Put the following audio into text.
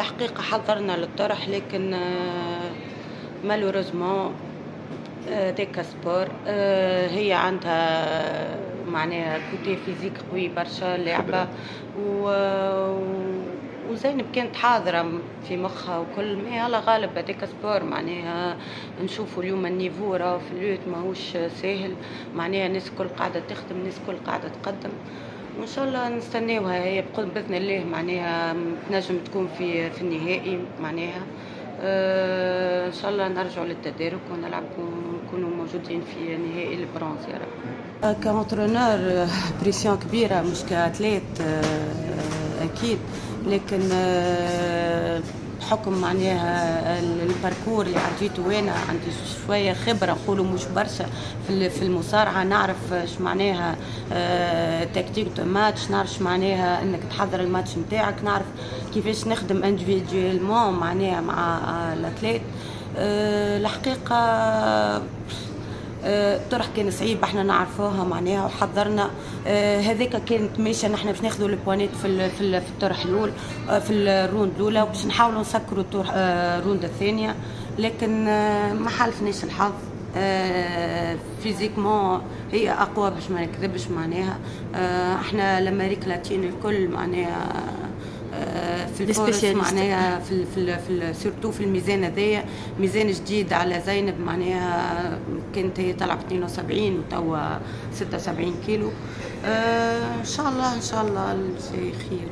الحقيقة حضرنا للطرح، لكن مالوريزمون ديكا سبور هي عندها معناها كوتي فيزيك قوي برشا اللعبة، وزينب كانت حاضرة في مخها وكل ما على غالب هذاك سبور معناها نشوفوا اليوم النيفو راه في اللوت ماهوش ساهل، معناها الناس الكل قاعدة تخدم، الناس الكل قاعدة تقدم، وان شاء الله نستناوها هي باذن الله معناها تنجم تكون في النهائي معناها ان شاء الله نرجعوا للتدارك ونلعبوا ونكونوا موجودين في نهائي البرونز يا رب. كونترونور بريسيون كبيره مش كاتليت اكيد، لكن بحكم معناها الباركور اللي عديته وانا عندي شويه خبره نقولوا مش برشا في المصارعه، نعرف اش معناها تكتيك دو ماتش، نعرف معناها انك تحضر الماتش نتاعك، نعرف كيفاش نخدم انديفيدويلمون معناها مع الاتليت. الحقيقه الطرح كان صعيب، احنا نعرفوها معناها وحضرنا هذاك كانت ماشيه نحن باش ناخذوا البوانيت في الطرح الاول في الروند الاولى، وباش نحاولوا نسكروا الروند الثانيه، لكن ما حالفناش الحظ. فيزيكمون هي اقوى باش ما نكذبش معناها. احنا الامريك لاتين الكل معناها في الفورس معناها في سورتو في الميزان هذايا ميزان جديد على زينب معناها كانت هي طلعت 72 وتوا 76 كيلو. ان شاء الله الشيء خير.